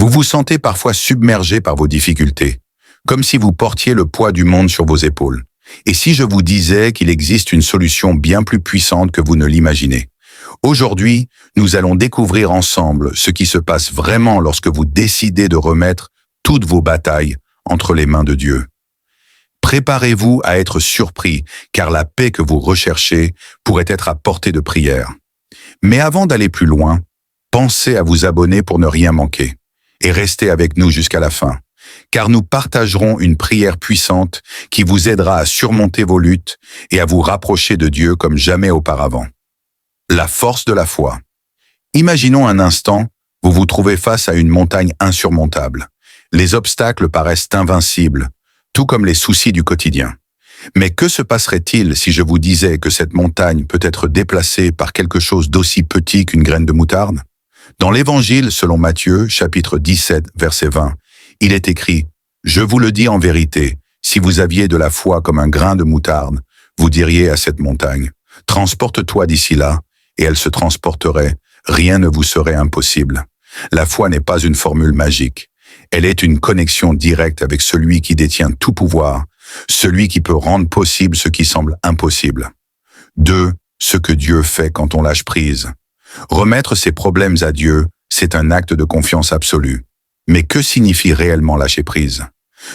Vous vous sentez parfois submergé par vos difficultés, comme si vous portiez le poids du monde sur vos épaules. Et si je vous disais qu'il existe une solution bien plus puissante que vous ne l'imaginez? Aujourd'hui, nous allons découvrir ensemble ce qui se passe vraiment lorsque vous décidez de remettre toutes vos batailles entre les mains de Dieu. Préparez-vous à être surpris, car la paix que vous recherchez pourrait être à portée de prière. Mais avant d'aller plus loin, pensez à vous abonner pour ne rien manquer, et restez avec nous jusqu'à la fin, car nous partagerons une prière puissante qui vous aidera à surmonter vos luttes et à vous rapprocher de Dieu comme jamais auparavant. La force de la foi. Imaginons un instant, vous vous trouvez face à une montagne insurmontable. Les obstacles paraissent invincibles, tout comme les soucis du quotidien. Mais que se passerait-il si je vous disais que cette montagne peut être déplacée par quelque chose d'aussi petit qu'une graine de moutarde? Dans l'Évangile selon Matthieu, chapitre 17, verset 20, il est écrit « Je vous le dis en vérité, si vous aviez de la foi comme un grain de moutarde, vous diriez à cette montagne, transporte-toi d'ici là, et elle se transporterait, rien ne vous serait impossible. » La foi n'est pas une formule magique. Elle est une connexion directe avec celui qui détient tout pouvoir, celui qui peut rendre possible ce qui semble impossible. 2. Ce que Dieu fait quand on lâche prise. Remettre ses problèmes à Dieu, c'est un acte de confiance absolue. Mais que signifie réellement lâcher prise?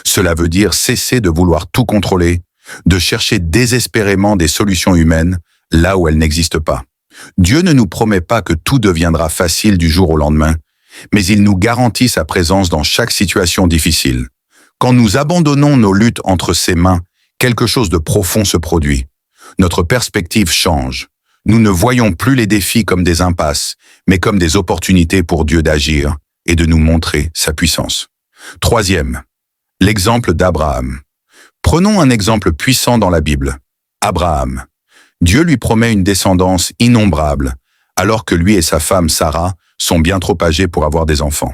Cela veut dire cesser de vouloir tout contrôler, de chercher désespérément des solutions humaines là où elles n'existent pas. Dieu ne nous promet pas que tout deviendra facile du jour au lendemain, mais il nous garantit sa présence dans chaque situation difficile. Quand nous abandonnons nos luttes entre ses mains, quelque chose de profond se produit. Notre perspective change. Nous ne voyons plus les défis comme des impasses, mais comme des opportunités pour Dieu d'agir et de nous montrer sa puissance. 3. L'exemple d'Abraham. Prenons un exemple puissant dans la Bible. Abraham. Dieu lui promet une descendance innombrable, alors que lui et sa femme Sarah sont bien trop âgés pour avoir des enfants.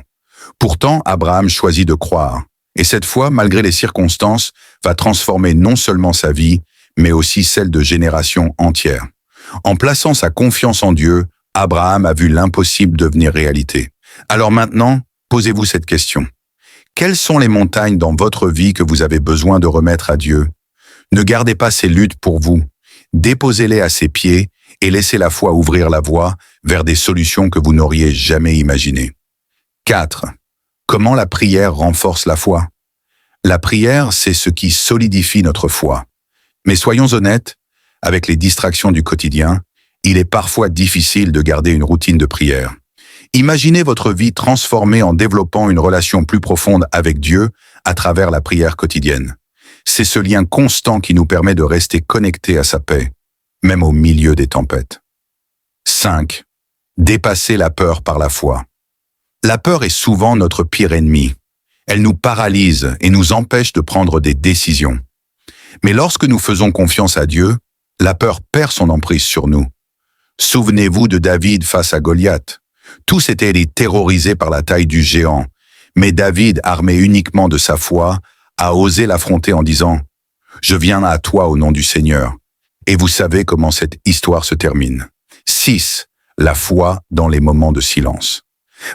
Pourtant, Abraham choisit de croire, et cette foi, malgré les circonstances, va transformer non seulement sa vie, mais aussi celle de générations entières. En plaçant sa confiance en Dieu, Abraham a vu l'impossible devenir réalité. Alors maintenant, posez-vous cette question. Quelles sont les montagnes dans votre vie que vous avez besoin de remettre à Dieu? Ne gardez pas ces luttes pour vous. Déposez-les à ses pieds et laissez la foi ouvrir la voie vers des solutions que vous n'auriez jamais imaginées. 4. Comment la prière renforce la foi? La prière, c'est ce qui solidifie notre foi. Mais soyons honnêtes, avec les distractions du quotidien, il est parfois difficile de garder une routine de prière. Imaginez votre vie transformée en développant une relation plus profonde avec Dieu à travers la prière quotidienne. C'est ce lien constant qui nous permet de rester connectés à sa paix, même au milieu des tempêtes. 5. Dépasser la peur par la foi. La peur est souvent notre pire ennemi. Elle nous paralyse et nous empêche de prendre des décisions. Mais lorsque nous faisons confiance à Dieu, la peur perd son emprise sur nous. Souvenez-vous de David face à Goliath. Tous étaient terrorisés par la taille du géant, mais David, armé uniquement de sa foi, a osé l'affronter en disant « Je viens à toi au nom du Seigneur ». Et vous savez comment cette histoire se termine. 6. La foi dans les moments de silence.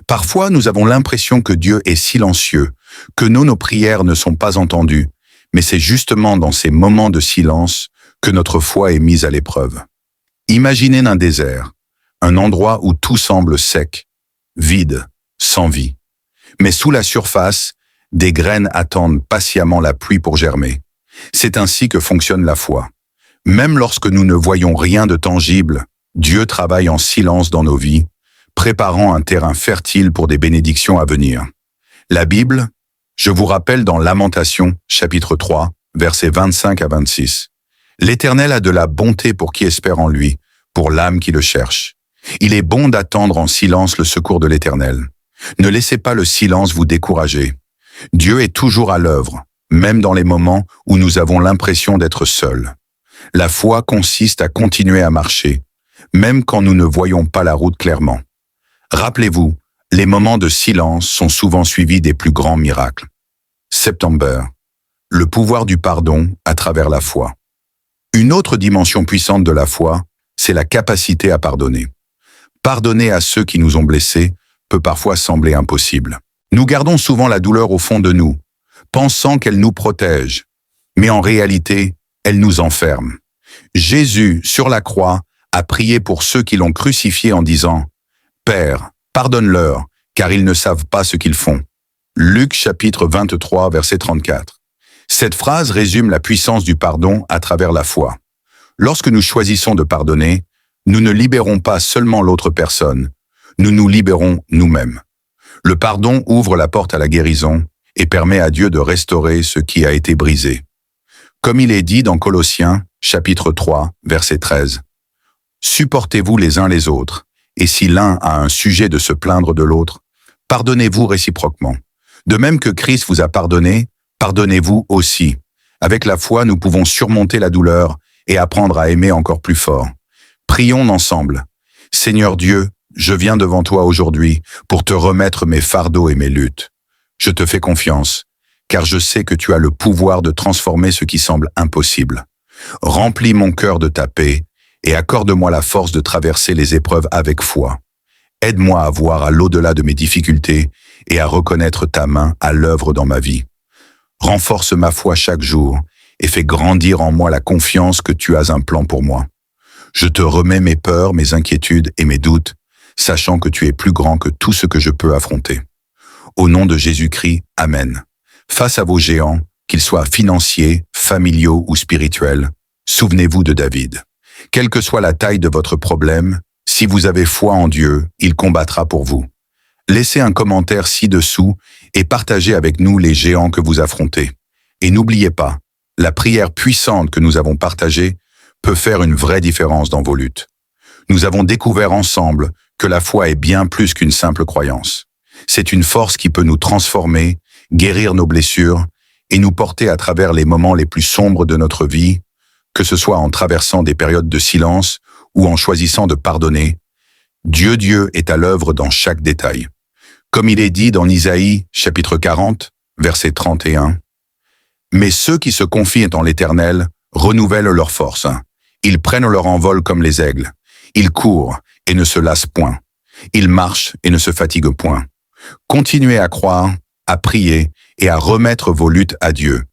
Parfois, nous avons l'impression que Dieu est silencieux, que nos prières ne sont pas entendues, mais c'est justement dans ces moments de silence que notre foi est mise à l'épreuve. Imaginez un désert, un endroit où tout semble sec, vide, sans vie. Mais sous la surface, des graines attendent patiemment la pluie pour germer. C'est ainsi que fonctionne la foi. Même lorsque nous ne voyons rien de tangible, Dieu travaille en silence dans nos vies, préparant un terrain fertile pour des bénédictions à venir. La Bible, je vous rappelle dans Lamentations, chapitre 3, versets 25 à 26. L'Éternel a de la bonté pour qui espère en lui, pour l'âme qui le cherche. Il est bon d'attendre en silence le secours de l'Éternel. Ne laissez pas le silence vous décourager. Dieu est toujours à l'œuvre, même dans les moments où nous avons l'impression d'être seuls. La foi consiste à continuer à marcher, même quand nous ne voyons pas la route clairement. Rappelez-vous, les moments de silence sont souvent suivis des plus grands miracles. September, le pouvoir du pardon à travers la foi. Une autre dimension puissante de la foi, c'est la capacité à pardonner. Pardonner à ceux qui nous ont blessés peut parfois sembler impossible. Nous gardons souvent la douleur au fond de nous, pensant qu'elle nous protège, mais en réalité, elle nous enferme. Jésus, sur la croix, a prié pour ceux qui l'ont crucifié en disant « Père, pardonne-leur, car ils ne savent pas ce qu'ils font. » Luc chapitre 23, verset 34. Cette phrase résume la puissance du pardon à travers la foi. Lorsque nous choisissons de pardonner, nous ne libérons pas seulement l'autre personne, nous nous libérons nous-mêmes. Le pardon ouvre la porte à la guérison et permet à Dieu de restaurer ce qui a été brisé. Comme il est dit dans Colossiens, chapitre 3, verset 13. « Supportez-vous les uns les autres, et si l'un a un sujet de se plaindre de l'autre, pardonnez-vous réciproquement. De même que Christ vous a pardonné, pardonnez-vous aussi. Avec la foi, nous pouvons surmonter la douleur et apprendre à aimer encore plus fort. Prions ensemble. Seigneur Dieu, je viens devant toi aujourd'hui pour te remettre mes fardeaux et mes luttes. Je te fais confiance, car je sais que tu as le pouvoir de transformer ce qui semble impossible. Remplis mon cœur de ta paix et accorde-moi la force de traverser les épreuves avec foi. Aide-moi à voir à l'au-delà de mes difficultés et à reconnaître ta main à l'œuvre dans ma vie. Renforce ma foi chaque jour et fais grandir en moi la confiance que tu as un plan pour moi. Je te remets mes peurs, mes inquiétudes et mes doutes, sachant que tu es plus grand que tout ce que je peux affronter. Au nom de Jésus-Christ, Amen. Face à vos géants, qu'ils soient financiers, familiaux ou spirituels, souvenez-vous de David. Quelle que soit la taille de votre problème, si vous avez foi en Dieu, il combattra pour vous. Laissez un commentaire ci-dessous et partagez avec nous les géants que vous affrontez. Et n'oubliez pas, la prière puissante que nous avons partagée peut faire une vraie différence dans vos luttes. Nous avons découvert ensemble que la foi est bien plus qu'une simple croyance. C'est une force qui peut nous transformer, guérir nos blessures et nous porter à travers les moments les plus sombres de notre vie, que ce soit en traversant des périodes de silence ou en choisissant de pardonner. Dieu est à l'œuvre dans chaque détail. Comme il est dit dans Isaïe, chapitre 40, verset 31, « Mais ceux qui se confient en l'Éternel renouvellent leur force. Ils prennent leur envol comme les aigles. Ils courent et ne se lassent point. Ils marchent et ne se fatiguent point. » Continuez à croire, à prier et à remettre vos luttes à Dieu.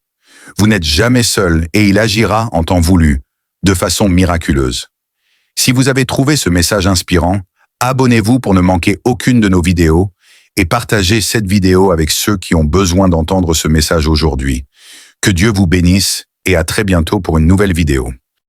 Vous n'êtes jamais seul et il agira en temps voulu, de façon miraculeuse. Si vous avez trouvé ce message inspirant, abonnez-vous pour ne manquer aucune de nos vidéos et partagez cette vidéo avec ceux qui ont besoin d'entendre ce message aujourd'hui. Que Dieu vous bénisse et à très bientôt pour une nouvelle vidéo.